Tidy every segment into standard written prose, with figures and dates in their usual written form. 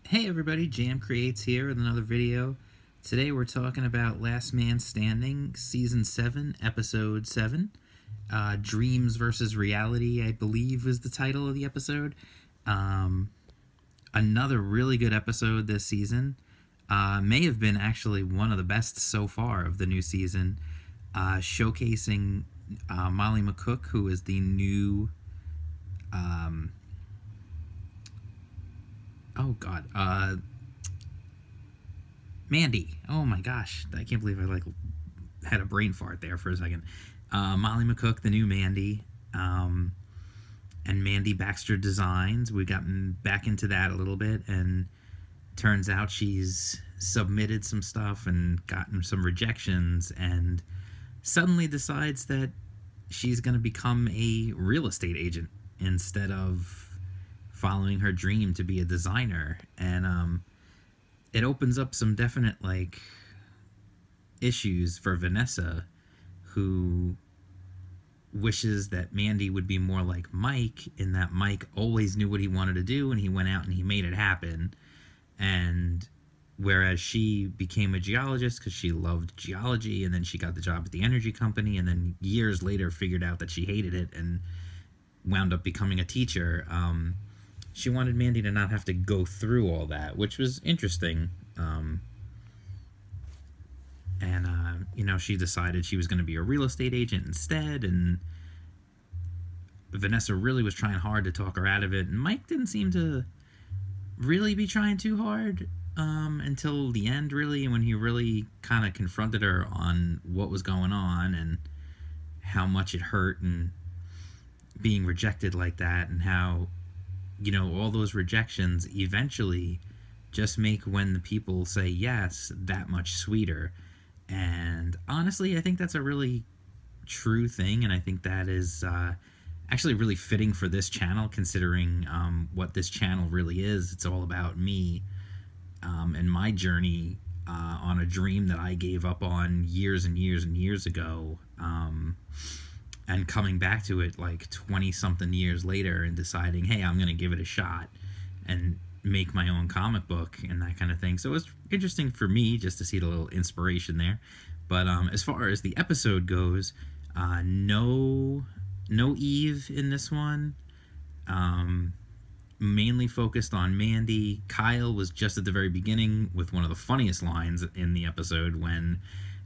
Hey everybody, Jam Creates here with another video. Today we're talking about Last Man Standing, Season 7, Episode 7. Dreams versus Reality, I believe is the title of the episode. Um, Another really good episode this season. May have been actually one of the best so far of the new season. Showcasing Molly McCook, who is the new... Um, oh god, Mandy. Oh my gosh, I can't believe I had a brain fart there for a second. Molly McCook, the new Mandy, and Mandy Baxter Designs. We got back into that a little bit, and turns out she's submitted some stuff and gotten some rejections, and suddenly decides that she's going to become a real estate agent instead of following her dream to be a designer. And it opens up some definite issues for Vanessa, who wishes that Mandy would be more like Mike, in that Mike always knew what he wanted to do and he went out and he made it happen. And whereas she became a geologist because she loved geology, and then she got the job at the energy company, and then years later figured out that she hated it and wound up becoming a teacher. She wanted Mandy to not have to go through all that, which was interesting. She decided she was going to be a real estate agent instead, and Vanessa really was trying hard to talk her out of it, and Mike didn't seem to really be trying too hard until the end, really, and when he really kind of confronted her on what was going on and how much it hurt and being rejected like that, and how all those rejections eventually just make when the people say yes that much sweeter. And honestly, I think that's a really true thing, and I think that is actually really fitting for this channel, considering what this channel really is. It's all about me and my journey on a dream that I gave up on years and years and years ago, and coming back to it 20 something years later and deciding, hey, I'm going to give it a shot and make my own comic book and that kind of thing. So it was interesting for me just to see the little inspiration there. But as far as the episode goes, no Eve in this one. Mainly focused on Mandy. Kyle was just at the very beginning with one of the funniest lines in the episode when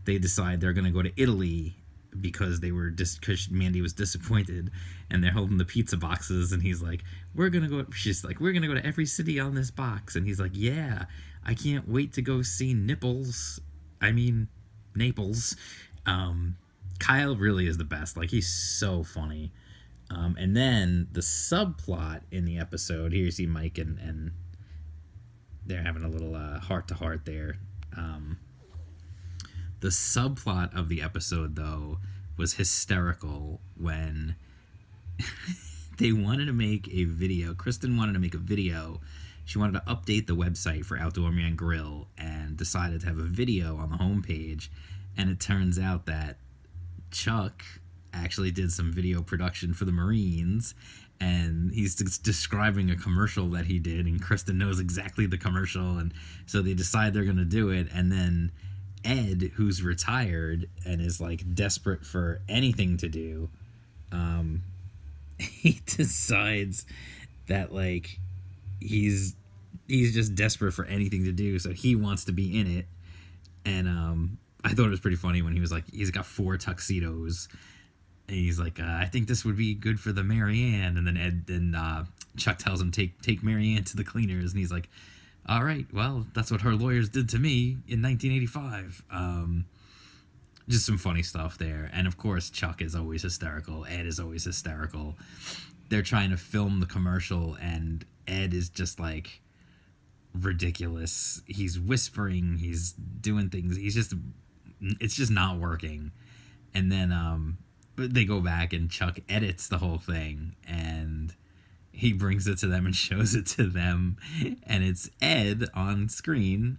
they decide they're going to go to Italy because because Mandy was disappointed, and they're holding the pizza boxes, and she's like, we're gonna go to every city on this box, and he's like, yeah, I can't wait to go see Naples. Kyle really is the best. He's so funny. And then the subplot in the episode, here you see Mike and they're having a little heart to heart there. The subplot of the episode, though, was hysterical when they wanted to make a video. Kristin wanted to make a video. She wanted to update the website for Outdoor Man Grill and decided to have a video on the homepage. And it turns out that Chuck actually did some video production for the Marines, and he's describing a commercial that he did, and Kristin knows exactly the commercial, and so they decide they're going to do it. And then Ed, who's retired and is desperate for anything to do, he decides that he's just desperate for anything to do, so he wants to be in it. And I thought it was pretty funny when he was he's got 4 tuxedos, and he's I think this would be good for the Marianne. And then Chuck tells him, take Marianne to the cleaners, and he's like, all right, well, that's what her lawyers did to me in 1985. Just some funny stuff there. And of course, Chuck is always hysterical. Ed is always hysterical. They're trying to film the commercial, and Ed is just ridiculous. He's whispering, he's doing things. It's just not working. And then they go back, and Chuck edits the whole thing, and he brings it to them and shows it to them, and it's Ed on screen,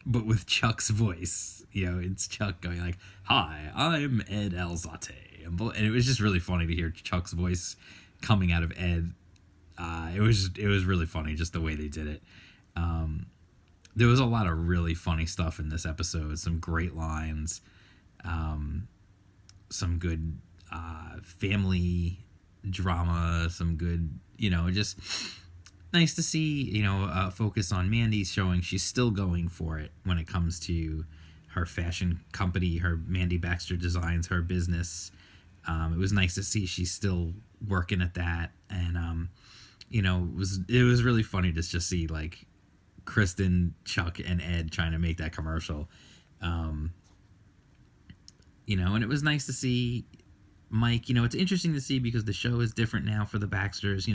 but with Chuck's voice. It's Chuck going hi, I'm Ed Alzate. And it was just really funny to hear Chuck's voice coming out of Ed. It was really funny just the way they did it. There was a lot of really funny stuff in this episode. Some great lines, some good family drama, some good, just nice to see, focus on Mandy, showing she's still going for it when it comes to her fashion company, her Mandy Baxter Designs, her business. It was nice to see she's still working at that, and it was really funny to just see like Kristin, Chuck, and Ed trying to make that commercial. And it was nice to see Mike. It's interesting to see because the show is different now for the Baxters.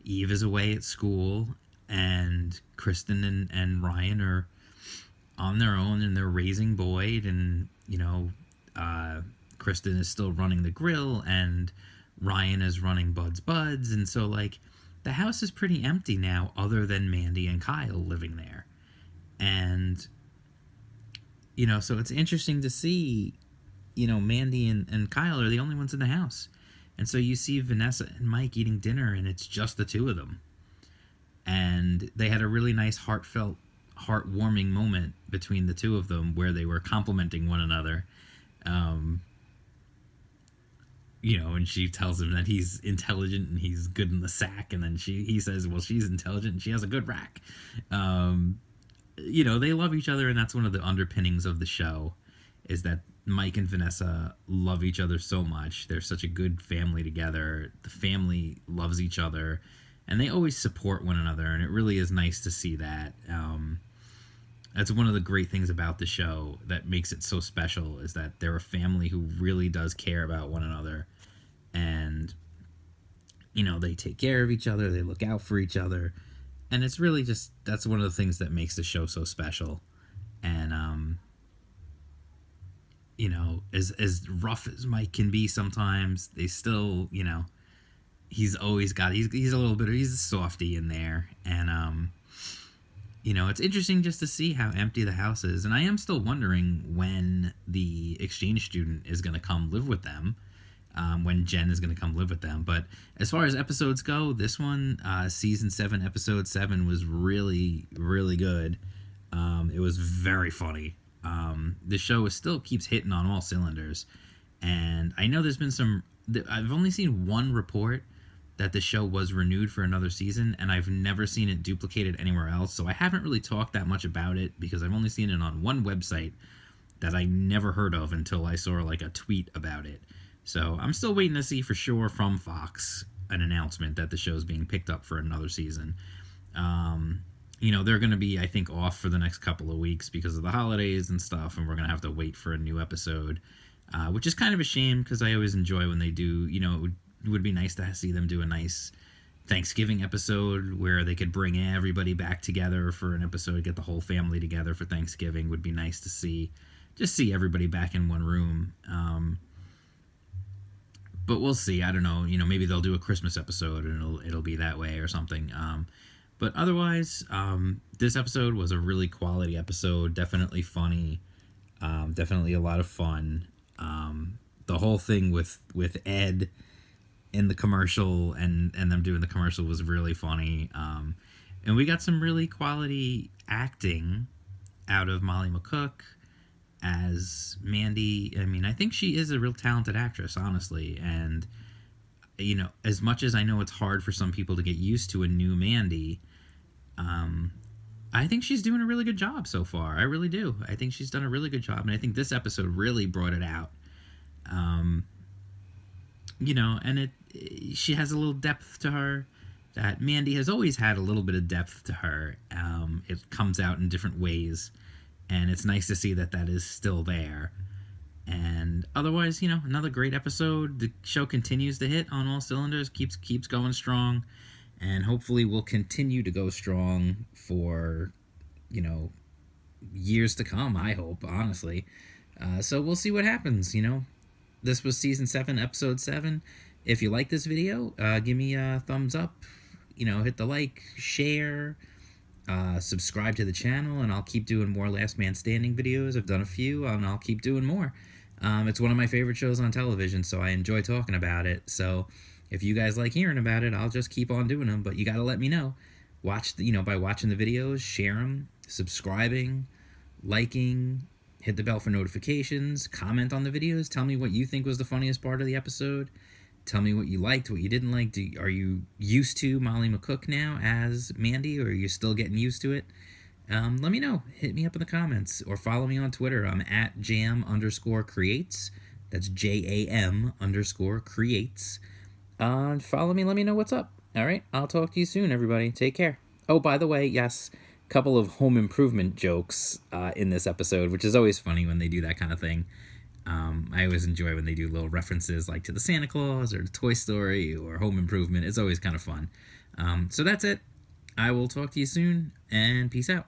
Eve is away at school, and Kristin and Ryan are on their own, and they're raising Boyd, and Kristin is still running the grill, and Ryan is running Buds, and so like the house is pretty empty now, other than Mandy and Kyle living there, and so it's interesting to see, Mandy and Kyle are the only ones in the house, and so you see Vanessa and Mike eating dinner, and it's just the two of them, and they had a really nice heartwarming moment between the two of them where they were complimenting one another. And she tells him that he's intelligent and he's good in the sack, and then he says, well, she's intelligent and she has a good rack. They love each other, and that's one of the underpinnings of the show, is that Mike and Vanessa love each other so much. They're such a good family together. The family loves each other, and they always support one another, and it really is nice to see that. That's one of the great things about the show that makes it so special, is that they're a family who really does care about one another, and they take care of each other, they look out for each other, and it's really just, that's one of the things that makes the show so special. And as rough as Mike can be sometimes, they still, he's always got, he's a little bit, he's a softy in there, and it's interesting just to see how empty the house is. And I am still wondering when the exchange student is going to come live with them, when Jen is going to come live with them. But as far as episodes go, this one, season 7, episode 7, was really, really good. It was very funny. The show still keeps hitting on all cylinders. And I know there's been I've only seen one report that the show was renewed for another season, and I've never seen it duplicated anywhere else, so I haven't really talked that much about it, because I've only seen it on one website that I never heard of until I saw like a tweet about it. So I'm still waiting to see for sure from Fox an announcement that the show's being picked up for another season. They're going to be, I think, off for the next couple of weeks because of the holidays and stuff, and we're going to have to wait for a new episode, which is kind of a shame, because I always enjoy when they do, it would be nice to see them do a nice Thanksgiving episode where they could bring everybody back together for an episode, get the whole family together for Thanksgiving. Would be nice to see everybody back in one room. But we'll see. I don't know. Maybe they'll do a Christmas episode and it'll be that way or something. But otherwise, this episode was a really quality episode. Definitely funny. Definitely a lot of fun. The whole thing with Ed in the commercial and them doing the commercial was really funny. And we got some really quality acting out of Molly McCook as Mandy. I mean, I think she is a real talented actress, honestly. And, as much as I know it's hard for some people to get used to a new Mandy, I think she's doing a really good job so far. I really do. I think she's done a really good job. And I think this episode really brought it out. And she has a little depth to her that Mandy has always had, a little bit of depth to her. It comes out in different ways, and it's nice to see that is still there. And otherwise, another great episode. The show continues to hit on all cylinders, keeps going strong, and hopefully will continue to go strong for, years to come, I hope, honestly. So we'll see what happens, This was season 7, episode 7. If you like this video, give me a thumbs up, hit the like, share, subscribe to the channel, and I'll keep doing more Last Man Standing videos. I've done a few, and I'll keep doing more. It's one of my favorite shows on television, so I enjoy talking about it. So if you guys like hearing about it, I'll just keep on doing them, but you got to let me know. by watching the videos, share them, subscribing, liking, hit the bell for notifications, comment on the videos, tell me what you think was the funniest part of the episode. Tell me what you liked, what you didn't like. Are you used to Molly McCook now as Mandy, or are you still getting used to it? Let me know. Hit me up in the comments, or follow me on Twitter. I'm at jam_creates. That's JAM_creates. Follow me. Let me know what's up. All right. I'll talk to you soon, everybody. Take care. Oh, by the way, yes, a couple of home improvement jokes in this episode, which is always funny when they do that kind of thing. I always enjoy when they do little references like to the Santa Claus or Toy Story or Home Improvement. It's always kind of fun. So that's it. I will talk to you soon, and peace out.